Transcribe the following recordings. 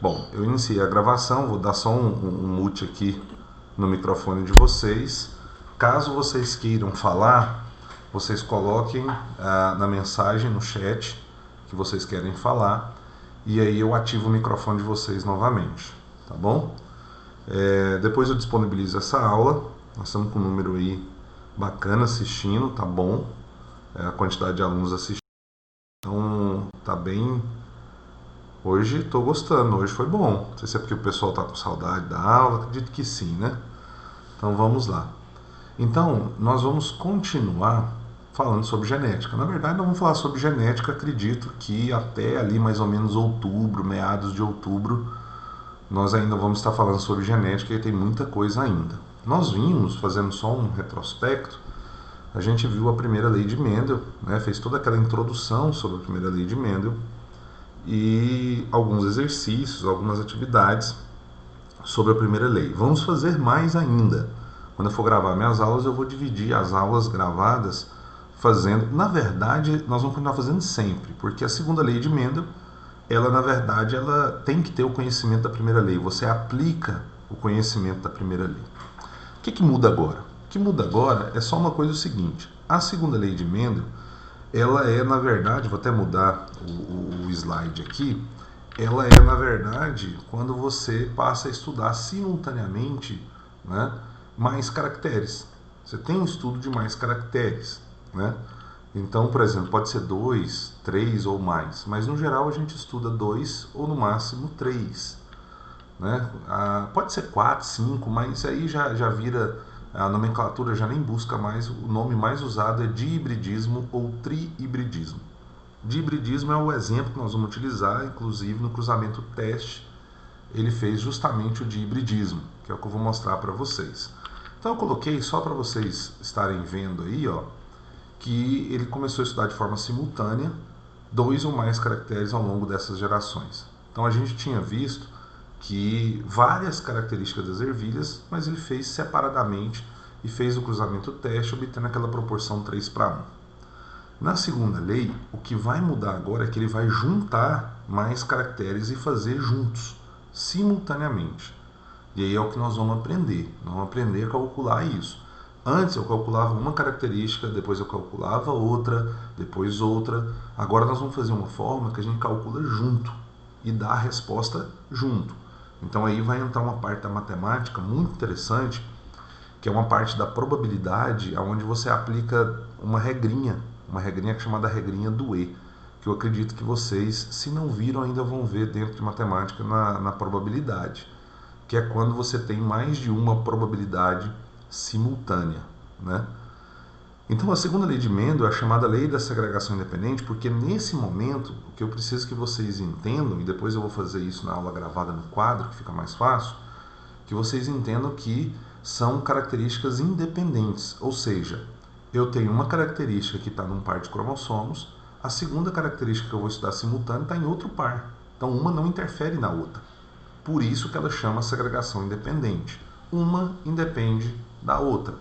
Bom, eu iniciei a gravação, vou dar só um mute aqui no microfone de vocês. Caso vocês queiram falar, vocês coloquem na mensagem, no chat, que vocês querem falar, e aí eu ativo o microfone de vocês novamente, tá bom? Depois eu disponibilizo essa aula, nós estamos com um número aí bacana assistindo, tá bom? A quantidade de alunos assistindo, então tá bem. Hoje estou gostando, hoje foi bom. Não sei se é porque o pessoal está com saudade da aula, acredito que sim, né? Então vamos lá. Então, nós vamos continuar falando sobre genética. Na verdade, nós vamos falar sobre genética, acredito que até ali mais ou menos outubro, meados de outubro, nós ainda vamos estar falando sobre genética e tem muita coisa ainda. Nós vimos, fazendo só um retrospecto, a gente viu a primeira lei de Mendel, né? Fez toda aquela introdução sobre a primeira lei de Mendel, e alguns exercícios, algumas atividades sobre a primeira lei. Vamos fazer mais ainda. Quando eu for gravar minhas aulas, eu vou dividir as aulas gravadas fazendo... Na verdade, nós vamos continuar fazendo sempre, porque a segunda lei de Mendel, ela, na verdade, ela tem que ter o conhecimento da primeira lei. Você aplica o conhecimento da primeira lei. O que muda agora? O que muda agora é só uma coisa, o seguinte. A segunda lei de Mendel, ela é, na verdade, vou até mudar o slide aqui, ela é, na verdade, quando você passa a estudar simultaneamente, né, mais caracteres. Você tem um estudo de mais caracteres, né? Então, por exemplo, pode ser 2, 3 ou mais, mas no geral a gente estuda 2 ou no máximo 3. Né? Pode ser 4, 5, mas aí já vira... A nomenclatura já nem busca mais, o nome mais usado é dihibridismo ou trihibridismo. Dihibridismo é o exemplo que nós vamos utilizar, inclusive no cruzamento teste, ele fez justamente o dihibridismo, que é o que eu vou mostrar para vocês. Então eu coloquei só para vocês estarem vendo aí, ó, que ele começou a estudar de forma simultânea 2 ou mais caracteres ao longo dessas gerações. Então a gente tinha visto que várias características das ervilhas, mas ele fez separadamente e fez o cruzamento teste, obtendo aquela proporção 3:1. Na segunda lei, o que vai mudar agora é que ele vai juntar mais caracteres e fazer juntos, simultaneamente. E aí é o que nós vamos aprender. Nós vamos aprender a calcular isso. Antes eu calculava uma característica, depois eu calculava outra, depois outra. Agora nós vamos fazer uma forma que a gente calcula junto e dá a resposta junto. Então aí vai entrar uma parte da matemática muito interessante, que é uma parte da probabilidade, onde você aplica uma regrinha que é chamada regrinha do E, que eu acredito que vocês, se não viram, ainda vão ver dentro de matemática na probabilidade, que é quando você tem mais de uma probabilidade simultânea, né? Então a segunda lei de Mendel é a chamada lei da segregação independente, porque nesse momento, o que eu preciso que vocês entendam, e depois eu vou fazer isso na aula gravada no quadro, que fica mais fácil, que vocês entendam que são características independentes, ou seja, eu tenho uma característica que está num par de cromossomos, a segunda característica que eu vou estudar simultâneo está em outro par, então uma não interfere na outra. Por isso que ela chama segregação independente. Uma independe da outra,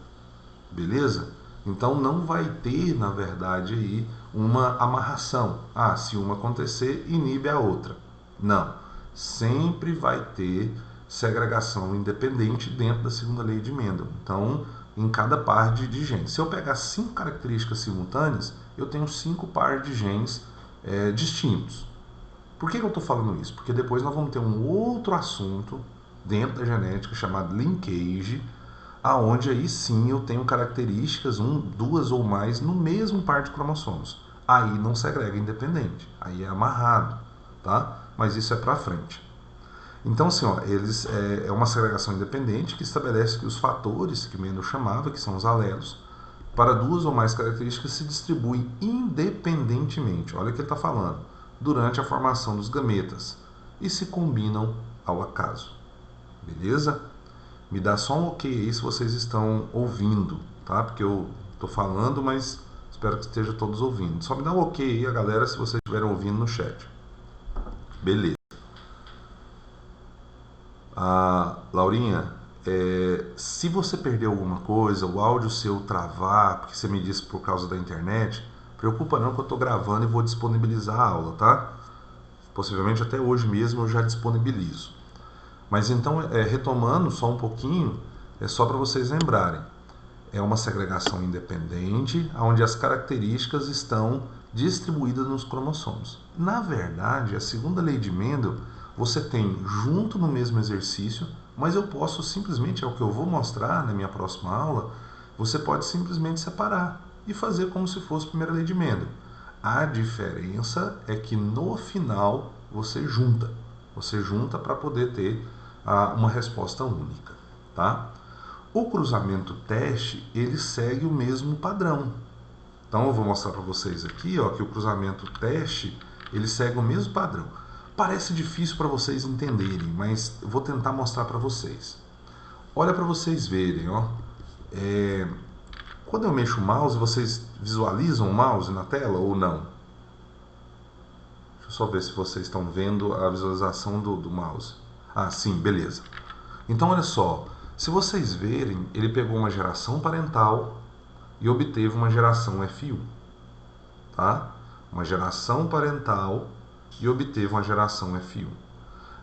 beleza? Então não vai ter, na verdade, aí uma amarração. Se uma acontecer, inibe a outra. Não. Sempre vai ter segregação independente dentro da segunda lei de Mendel. Então, em cada par de genes. Se eu pegar 5 características simultâneas, eu tenho 5 pares de genes distintos. Por que eu estou falando isso? Porque depois nós vamos ter um outro assunto dentro da genética chamado linkage, aonde aí sim eu tenho características, 2 ou mais, no mesmo par de cromossomos. Aí não segrega independente, aí é amarrado, tá? Mas isso é para frente. Então, assim, ó, é uma segregação independente que estabelece que os fatores que Mendel chamava, que são os alelos, para 2 ou mais características se distribuem independentemente, olha o que ele está falando, durante a formação dos gametas e se combinam ao acaso. Beleza? Me dá só um ok aí se vocês estão ouvindo, tá? Porque eu estou falando, mas espero que estejam todos ouvindo. Só me dá um ok aí, a galera, se vocês estiverem ouvindo no chat. Beleza. Laurinha, se você perder alguma coisa, o áudio seu travar, porque você me disse por causa da internet, Preocupa não que eu estou gravando e vou disponibilizar a aula, tá? Possivelmente até hoje mesmo eu já disponibilizo. Mas então, retomando só um pouquinho, é só para vocês lembrarem. É uma segregação independente, onde as características estão distribuídas nos cromossomos. Na verdade, a segunda lei de Mendel, você tem junto no mesmo exercício, mas eu posso simplesmente, é o que eu vou mostrar na minha próxima aula, você pode simplesmente separar e fazer como se fosse a primeira lei de Mendel. A diferença é que no final você junta. Você junta para poder ter uma resposta única, tá? O cruzamento teste, ele segue o mesmo padrão. Então eu vou mostrar para vocês aqui, ó, que o cruzamento teste, ele segue o mesmo padrão. Parece difícil para vocês entenderem, mas eu vou tentar mostrar para vocês. Olha para vocês verem, ó. Quando eu mexo o mouse, vocês visualizam o mouse na tela ou não? Deixa eu só ver se vocês estão vendo a visualização do mouse. Ah, sim, beleza. Então, olha só. Se vocês verem, ele pegou uma geração parental e obteve uma geração F1. Tá? Uma geração parental e obteve uma geração F1.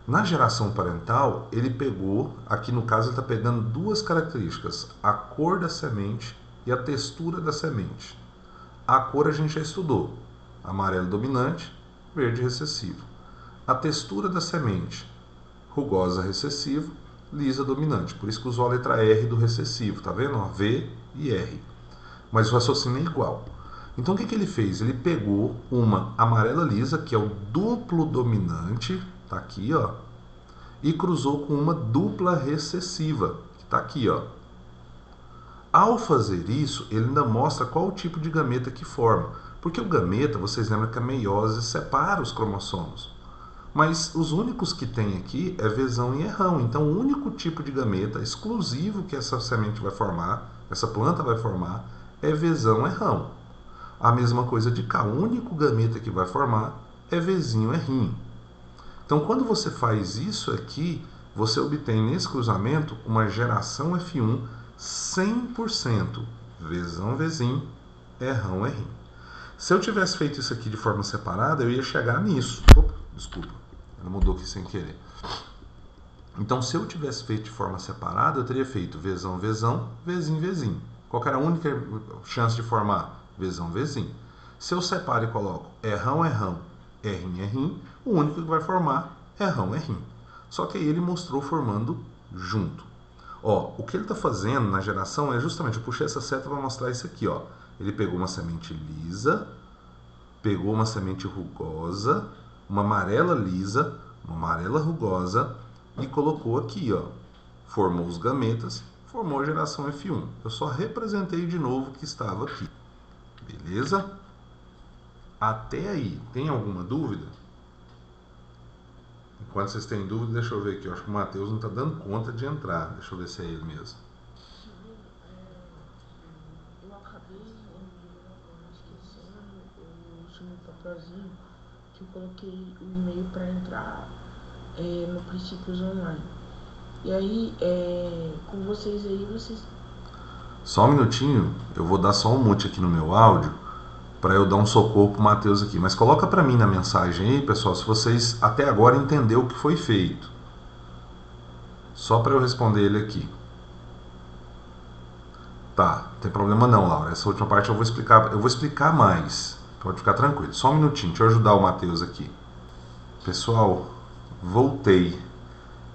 Na geração parental, ele pegou, aqui no caso ele está pegando duas características, a cor da semente e a textura da semente. A cor a gente já estudou, amarelo dominante, verde recessivo. A textura da semente, rugosa recessivo, lisa dominante. Por isso que usou a letra R do recessivo, tá vendo? V e R. Mas o raciocínio é igual. Então o que ele fez? Ele pegou uma amarela lisa, que é o duplo dominante, tá aqui, ó, e cruzou com uma dupla recessiva, que tá aqui, ó. Ao fazer isso, ele ainda mostra qual o tipo de gameta que forma. Porque o gameta, vocês lembram que a meiose separa os cromossomos. Mas os únicos que tem aqui é Vzão e Rão. Então o único tipo de gameta exclusivo que essa semente vai formar, essa planta vai formar, é Vzão e Rão. A mesma coisa de cá, o único gameta que vai formar é Vzinho e Rinho. Então quando você faz isso aqui, você obtém nesse cruzamento uma geração F1 100% Vzão, Vzinho, Rão, Rinho. Se eu tivesse feito isso aqui de forma separada, eu ia chegar nisso. Opa, desculpa, ela mudou aqui sem querer. Então, se eu tivesse feito de forma separada, eu teria feito Vzão, Vzão, Vzinho, Vzinho. Qual era a única chance de formar? Vzão, Vzinho. Se eu separo e coloco Rão, Rrinho, Rinho, o único que vai formar é Rão, Rinho. Só que aí ele mostrou formando junto. Ó, o que ele está fazendo na geração é justamente, eu puxei essa seta para mostrar isso aqui, ó. Ele pegou uma semente lisa, pegou uma semente rugosa, uma amarela lisa, uma amarela rugosa e colocou aqui, ó. Formou os gametas, formou a geração F1. Eu só representei de novo o que estava aqui. Beleza? Até aí, tem alguma dúvida? Enquanto vocês têm dúvida, deixa eu ver aqui. Eu acho que o Matheus não está dando conta de entrar. Deixa eu ver se é ele mesmo. Eu acabei esquecendo o seu papelzinho que eu coloquei o e-mail para entrar no Princípios Online. E aí, com vocês aí, vocês... Só um minutinho, eu vou dar só um mute aqui no meu áudio para eu dar um socorro pro Matheus aqui. Mas coloca para mim na mensagem aí, pessoal, se vocês até agora entenderam o que foi feito. Só para eu responder ele aqui. Tá, não tem problema não, Laura. Essa última parte eu vou explicar mais. Pode ficar tranquilo. Só um minutinho, deixa eu ajudar o Matheus aqui. Pessoal, voltei.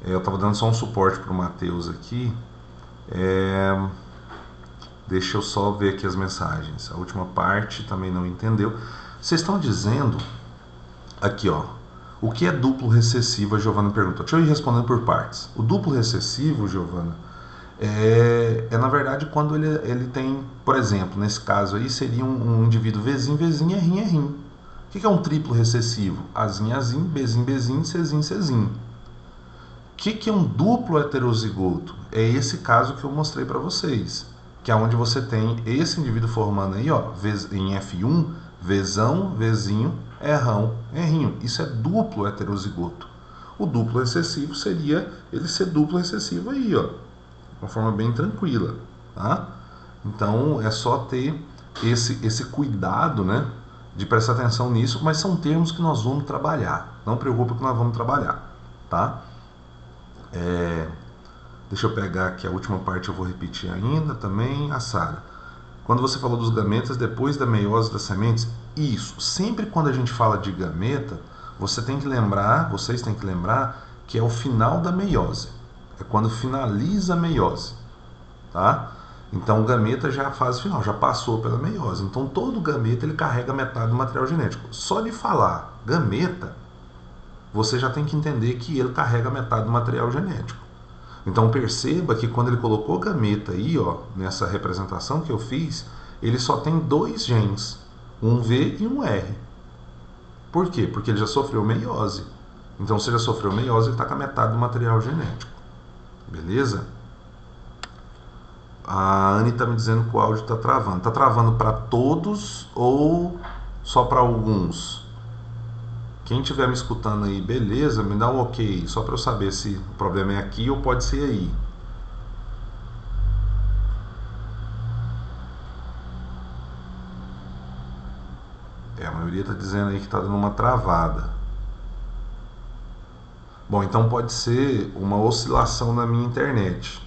Eu estava dando só um suporte pro Matheus aqui. Deixa eu só ver aqui as mensagens. A última parte também não entendeu. Vocês estão dizendo aqui, ó. O que é duplo recessivo? A Giovana perguntou. Deixa eu ir respondendo por partes. O duplo recessivo, Giovana, na verdade quando ele tem, por exemplo, nesse caso aí seria um indivíduo Vzinho, Vzinho, Rrinho, Rrinho. O que é um triplo recessivo? Azinho, Azinho, Bzinho, Bzinho, Czinho, Czinho. O que é um duplo heterozigoto? É esse caso que eu mostrei para vocês, que é onde você tem esse indivíduo formando aí, ó, em F1, Vzão, Vzinho, Rrão, Rrinho. Isso é duplo heterozigoto. O duplo recessivo seria ele ser duplo recessivo aí, ó, de uma forma bem tranquila, tá? Então é só ter esse cuidado, né, de prestar atenção nisso, mas são termos que nós vamos trabalhar. Não preocupe que nós vamos trabalhar, tá? Deixa eu pegar aqui a última parte, eu vou repetir ainda também, a Sara. Quando você falou dos gametas depois da meiose das sementes, isso, sempre quando a gente fala de gameta, vocês têm que lembrar que é o final da meiose. É quando finaliza a meiose, tá? Então o gameta já é a fase final, já passou pela meiose. Então todo gameta ele carrega metade do material genético. Só de falar gameta, você já tem que entender que ele carrega metade do material genético. Então perceba que quando ele colocou gameta aí, ó, nessa representação que eu fiz, ele só tem 2 genes, um V e um R. Por quê? Porque ele já sofreu meiose. Então se ele já sofreu meiose, ele está com a metade do material genético. Beleza? A Anne está me dizendo que o áudio está travando. Está travando para todos ou só para alguns? Quem estiver me escutando aí, beleza, me dá um ok, só para eu saber se o problema é aqui ou pode ser aí. A maioria está dizendo aí que está dando uma travada. Bom, então pode ser uma oscilação na minha internet.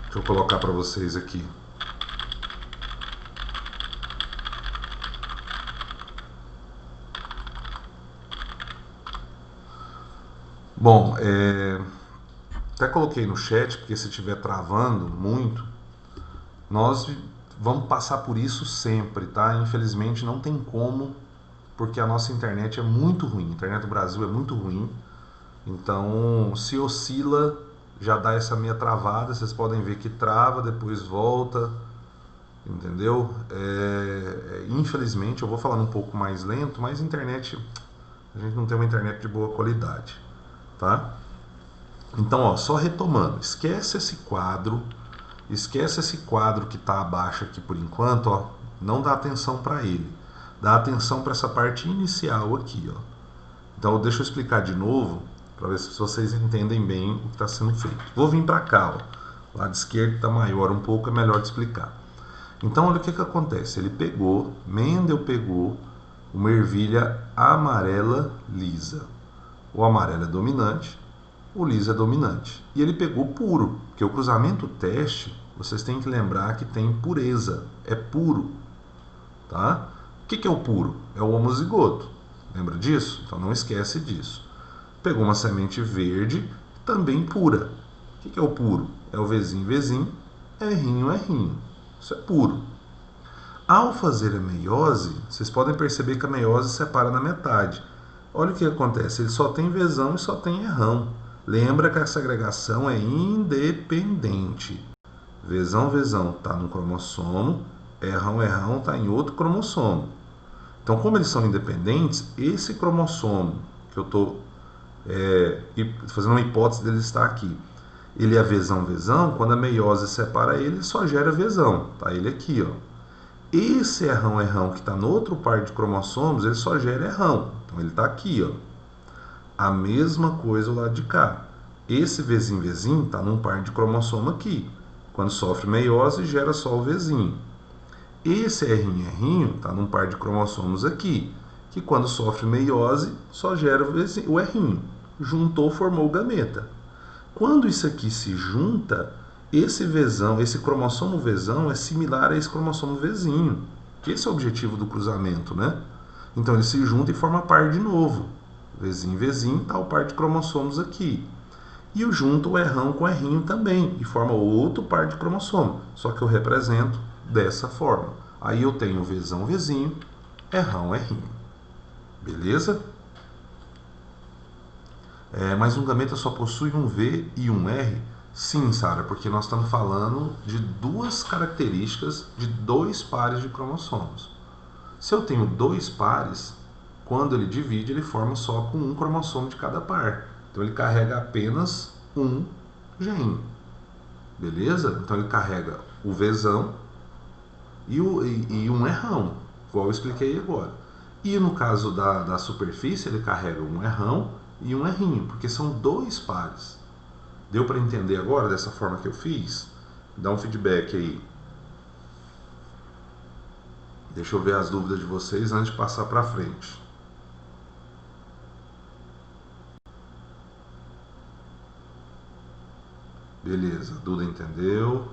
Deixa eu colocar para vocês aqui. Bom, até coloquei no chat, porque se estiver travando muito, nós vamos passar por isso sempre, tá? Infelizmente não tem como, porque a nossa internet é muito ruim, a internet do Brasil é muito ruim, então se oscila, já dá essa meia travada, vocês podem ver que trava, depois volta, entendeu? Infelizmente, eu vou falando um pouco mais lento, mas a internet, a gente não tem uma internet de boa qualidade. Tá? Então, ó, só retomando, esquece esse quadro que está abaixo aqui por enquanto, ó, não dá atenção para ele, dá atenção para essa parte inicial aqui, ó. Então, deixa eu explicar de novo para ver se vocês entendem bem o que está sendo feito. Vou vir para cá, ó, o lado esquerdo está maior um pouco, é melhor de explicar. Então, olha o que acontece, Mendel pegou uma ervilha amarela lisa. O amarelo é dominante, o liso é dominante. E ele pegou puro, porque o cruzamento teste, vocês têm que lembrar que tem pureza, é puro. Tá? O que é o puro? É o homozigoto. Lembra disso? Então não esquece disso. Pegou uma semente verde, também pura. O que é o puro? É o Vzinho, Vzinho, Rzinho, Rzinho. Isso é puro. Ao fazer a meiose, vocês podem perceber que a meiose separa na metade. Olha o que acontece, ele só tem Vzão e só tem Rrão. Lembra que essa agregação é independente. Vzão, Vzão está num cromossomo, Rrão, Rrão está em outro cromossomo. Então, como eles são independentes, esse cromossomo, que eu estou fazendo uma hipótese dele estar aqui, ele é Vzão, Vzão, quando a meiose separa ele só gera Vzão. Tá ele aqui, ó. Esse Rrão, Rrão que está no outro par de cromossomos, ele só gera Rrão. Então ele está aqui, ó. A mesma coisa do lado de cá. Esse Vzinho, Vzinho está num par de cromossomo aqui. Quando sofre meiose, gera só o Vzinho. Esse Rrinho, Rrinho está num par de cromossomos aqui, que quando sofre meiose, só gera o Rrinho. Juntou, formou o gameta. Quando isso aqui se junta, esse Vzão, esse cromossomo Vzão é similar a esse cromossomo Vzinho. Que esse é o objetivo do cruzamento, né? Então ele se junta e forma par de novo. Vzinho, Vzinho, está o par de cromossomos aqui. E eu junto o Rrão com o Rrinho também, e forma outro par de cromossomo. Só que eu represento dessa forma. Aí eu tenho Vzão, Vzinho, Rrão, Rrinho. Beleza? Mas um gameta só possui um V e um R? Sim, Sara, porque nós estamos falando de 2 características de 2 pares de cromossomos. Se eu tenho 2 pares, quando ele divide, ele forma só com um cromossomo de cada par. Então ele carrega apenas um gene. Beleza? Então ele carrega o Vzão e um Rrão, igual eu expliquei agora. E no caso da superfície, ele carrega um Rrão e um Rrinho, porque são 2 pares. Deu para entender agora dessa forma que eu fiz? Dá um feedback aí. Deixa eu ver as dúvidas de vocês antes de passar para frente. Beleza, Duda entendeu.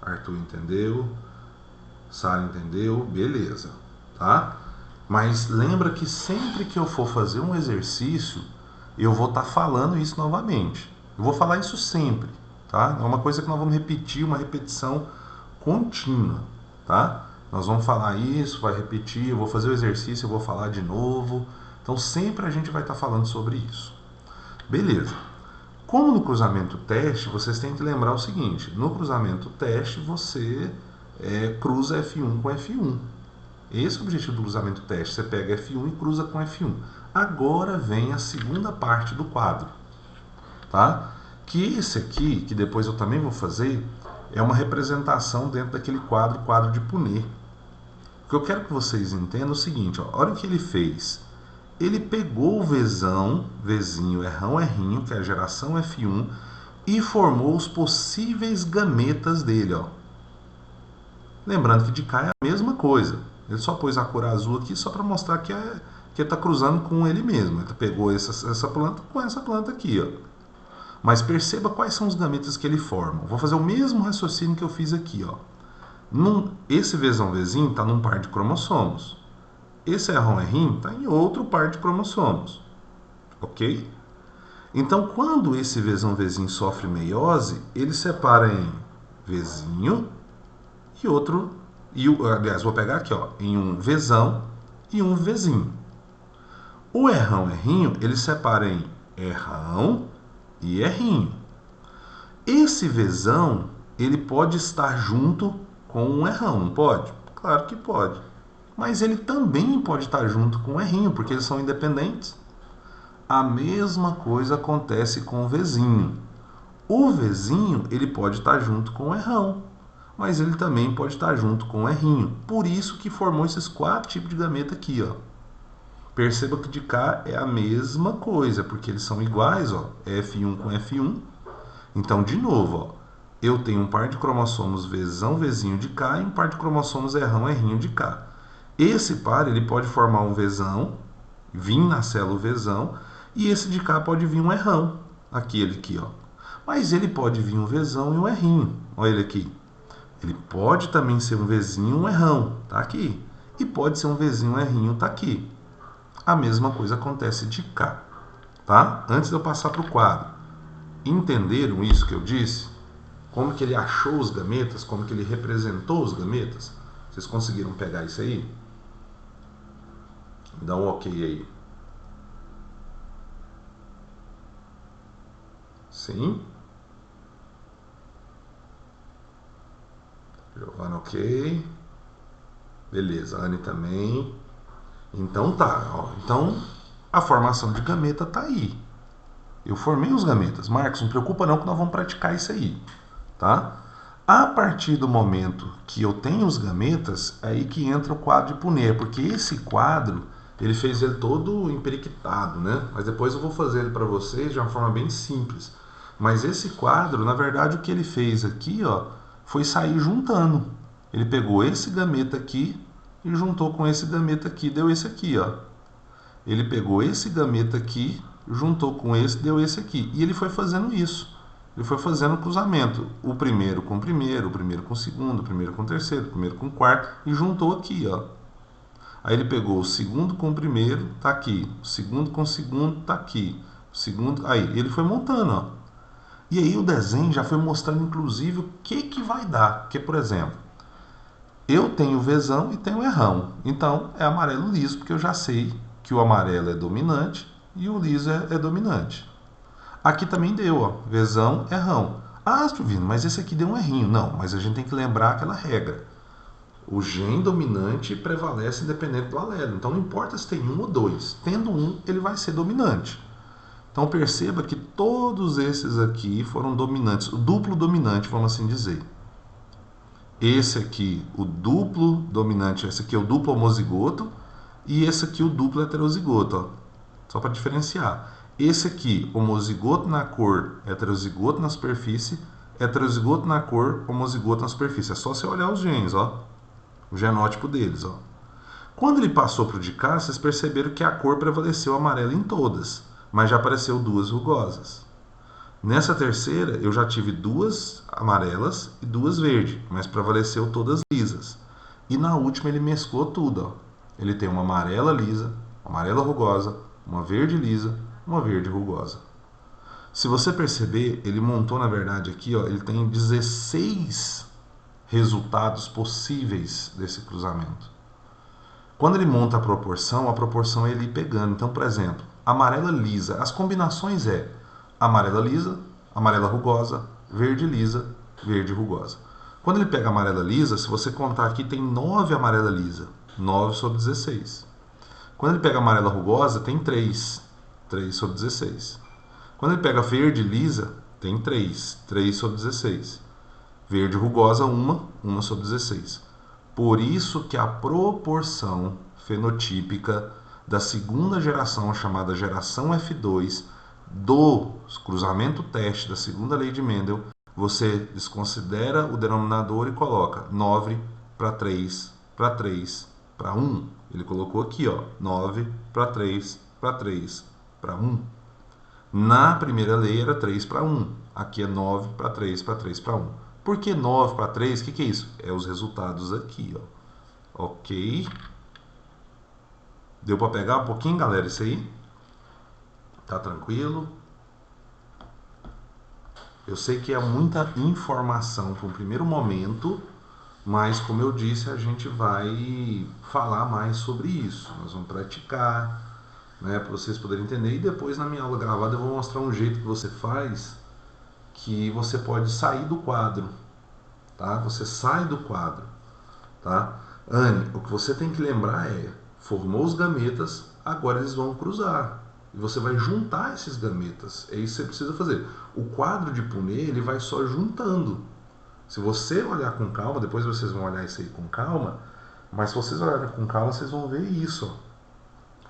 Arthur entendeu. Sara entendeu. Beleza, tá? Mas lembra que sempre que eu for fazer um exercício, eu vou estar falando isso novamente. Eu vou falar isso sempre, tá? É uma coisa que nós vamos repetir, uma repetição contínua, tá? Nós vamos falar isso, vai repetir, eu vou fazer o exercício, eu vou falar de novo. Então sempre a gente vai estar falando sobre isso. Beleza. Como no cruzamento teste, vocês têm que lembrar o seguinte: no cruzamento teste você cruza F1 com F1. Esse é o objetivo do cruzamento teste. Você pega F1 e cruza com F1. Agora vem a segunda parte do quadro, tá? Que esse aqui, que depois eu também vou fazer, é uma representação dentro daquele quadro de Punnett. O que eu quero que vocês entendam é o seguinte, ó, olha o que ele fez. Ele pegou o Vzão, Vzinho, Rão, Rinho, que é a geração F1, e formou os possíveis gametas dele, ó. Lembrando que de cá é a mesma coisa. Ele só pôs a cor azul aqui só para mostrar que ele está cruzando com ele mesmo. Ele pegou essa planta com essa planta aqui, ó. Mas perceba quais são os gametas que ele forma. Vou fazer o mesmo raciocínio que eu fiz aqui, ó. Esse Vzão, Vzinho está num par de cromossomos. Esse Rão, Rinho está em outro par de cromossomos, ok? Então, quando esse Vzão, Vzinho sofre meiose, ele separa em Vzinho e outro, aliás, vou pegar aqui, ó, em um Vzão e um Vzinho. O Rão, Rinho, ele separa em Rão e Rinho. Esse Vzão, ele pode estar junto com um Rão, não pode? Claro que pode. Mas ele também pode estar junto com o Rinho, porque eles são independentes. A mesma coisa acontece com o Vzinho. O Vzinho, ele pode estar junto com o Rão, mas ele também pode estar junto com o Rinho. Por isso que formou esses 4 tipos de gameta aqui, ó. Perceba que de cá é a mesma coisa, porque eles são iguais, ó, F1 com F1. Então, de novo, ó, eu tenho um par de cromossomos Vzão, Vzinho de cá e um par de cromossomos Rão, Rinho de cá. Esse par ele pode formar um Vzão, vir na célula Vzão, e esse de cá pode vir um Rão, aquele aqui, ó. Mas ele pode vir um Vzão e um Rinho, olha ele aqui. Ele pode também ser um Vzinho e um Rão, tá aqui. E pode ser um Vzinho e um Rinho, tá aqui. A mesma coisa acontece de cá, tá? Antes de eu passar para o quadro, entenderam isso que eu disse? Como que ele achou os gametas, como que ele representou os gametas? Vocês conseguiram pegar isso aí? Dá um ok aí. Sim? Giovana, ok. Beleza, Anne também. Então tá, ó. Então a formação de gameta tá aí. Eu formei os gametas. Marcos, não preocupa não que nós vamos praticar isso aí, tá? A partir do momento que eu tenho os gametas, é aí que entra o quadro de Punnett, porque esse quadro, ele fez ele todo emperiquitado, né? Mas depois eu vou fazer ele para vocês de uma forma bem simples. Mas esse quadro, na verdade, o que ele fez aqui, ó, foi sair juntando. Ele pegou esse gameta aqui e juntou com esse gameta aqui, deu esse aqui, ó. Ele pegou esse gameta aqui, juntou com esse, deu esse aqui. E ele foi fazendo isso. Ele foi fazendo o cruzamento. O primeiro com o primeiro com o segundo, o primeiro com o terceiro, o primeiro com o quarto, e juntou aqui, ó. Aí ele pegou o segundo com o primeiro, tá aqui. O segundo com o segundo, tá aqui. O segundo, aí ele foi montando, ó. E aí o desenho já foi mostrando, inclusive, o que vai dar. Porque, por exemplo, eu tenho Vzão e tenho Rão. Então, é amarelo liso, porque eu já sei que o amarelo é dominante e o liso é dominante. Aqui também deu, ó, Vzão, Rão. Ah, Silvino, mas esse aqui deu um Rinho. Não, mas a gente tem que lembrar aquela regra. O gene dominante prevalece independente do alelo. Então, não importa se tem um ou dois. Tendo um, ele vai ser dominante. Então, perceba que todos esses aqui foram dominantes. O duplo dominante, vamos assim dizer. Esse aqui, o duplo dominante, esse aqui é o duplo homozigoto. E esse aqui, o duplo heterozigoto, ó. Só para diferenciar. Esse aqui, homozigoto na cor, heterozigoto na superfície, heterozigoto na cor, homozigoto na superfície. É só você olhar os genes, ó, o genótipo deles, ó. Quando ele passou para o de cá, vocês perceberam que a cor prevaleceu amarela em todas, mas já apareceu duas rugosas. Nessa terceira, eu já tive duas amarelas e duas verdes, mas prevaleceu todas lisas. E na última ele mesclou tudo, ó. Ele tem uma amarela lisa, uma amarela rugosa, uma verde lisa, uma verde rugosa. Se você perceber, ele montou, na verdade, aqui, ó, ele tem 16 resultados possíveis desse cruzamento. Quando ele monta a proporção é ele ir pegando. Então, por exemplo, amarela lisa, as combinações é amarela lisa, amarela rugosa, verde lisa, verde rugosa. Quando ele pega a amarela lisa, se você contar aqui, tem 9 amarela lisa, 9 sobre 16. Quando ele pega a amarela rugosa, tem 3, 3 sobre 16. Quando ele pega a verde lisa, tem 3, 3 sobre 16. Verde rugosa, 1 sobre 16. Por isso que a proporção fenotípica da segunda geração, chamada geração F2, do cruzamento teste da segunda lei de Mendel, você desconsidera o denominador e coloca 9 para 3, para 3, para 1. Ele colocou aqui, ó, 9 para 3, para 3, para 1. Na primeira lei era 3 para 1. Aqui é 9 para 3, para 3, para 1. Por que 9 para 3? O que é isso? É os resultados aqui, ó. Ok. Deu para pegar um pouquinho, galera, isso aí? Tá tranquilo? Eu sei que é muita informação para um primeiro momento, mas como eu disse, a gente vai falar mais sobre isso. Nós vamos praticar, né, para vocês poderem entender. E depois na minha aula gravada eu vou mostrar um jeito que você faz, que você pode sair do quadro, tá? Você sai do quadro, tá? Anne, o que você tem que lembrar é, formou os gametas, agora eles vão cruzar. E você vai juntar esses gametas. É isso que você precisa fazer. O quadro de Punnett, ele vai só juntando. Se você olhar com calma, depois vocês vão olhar isso aí com calma, mas se vocês olharem com calma, vocês vão ver isso, ó.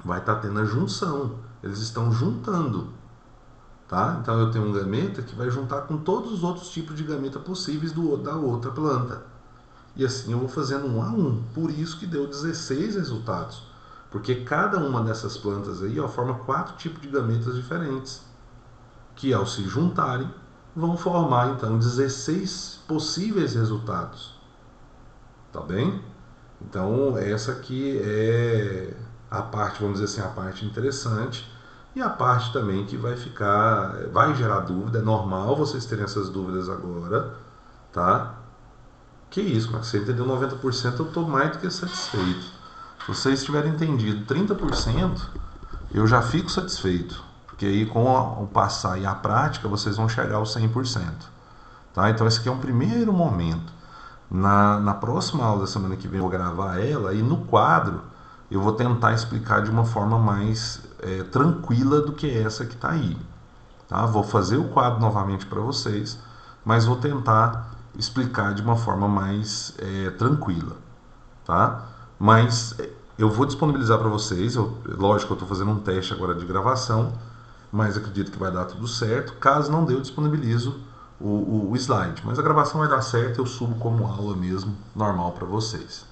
Vai estar tendo a junção. Eles estão juntando. Tá? Então eu tenho um gameta que vai juntar com todos os outros tipos de gameta possíveis da outra planta. E assim eu vou fazendo um a um. Por isso que deu 16 resultados. Porque cada uma dessas plantas aí, ó, forma 4 tipos de gametas diferentes. Que ao se juntarem, vão formar então 16 possíveis resultados. Tá bem? Então essa aqui é a parte, vamos dizer assim, a parte interessante. E a parte também que vai gerar dúvida. É normal vocês terem essas dúvidas agora, tá? Que isso, mas se você entendeu 90%, eu estou mais do que satisfeito. Se vocês tiverem entendido 30%, eu já fico satisfeito. Porque aí com o passar e a prática, vocês vão chegar aos 100%. Tá? Então esse aqui é um primeiro momento. Na próxima aula da semana que vem eu vou gravar ela e no quadro eu vou tentar explicar de uma forma mais tranquila do que essa que está aí. Tá? Vou fazer o quadro novamente para vocês, mas vou tentar explicar de uma forma mais tranquila. Tá? Mas eu vou disponibilizar para vocês, lógico que eu estou fazendo um teste agora de gravação, mas acredito que vai dar tudo certo. Caso não dê, eu disponibilizo o slide. Mas a gravação vai dar certo, eu subo como aula mesmo, normal para vocês.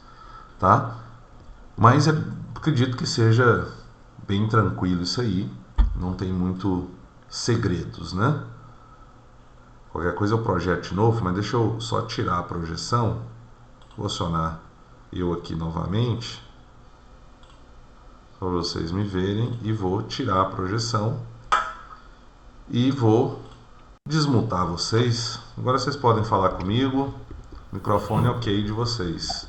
Tá? Mas acredito que seja bem tranquilo isso aí, não tem muito segredos, né? Qualquer coisa eu projeto de novo, mas deixa eu só tirar a projeção, vou acionar eu aqui novamente, para vocês me verem, e vou tirar a projeção e vou desmutar vocês. Agora vocês podem falar comigo, microfone ok de vocês.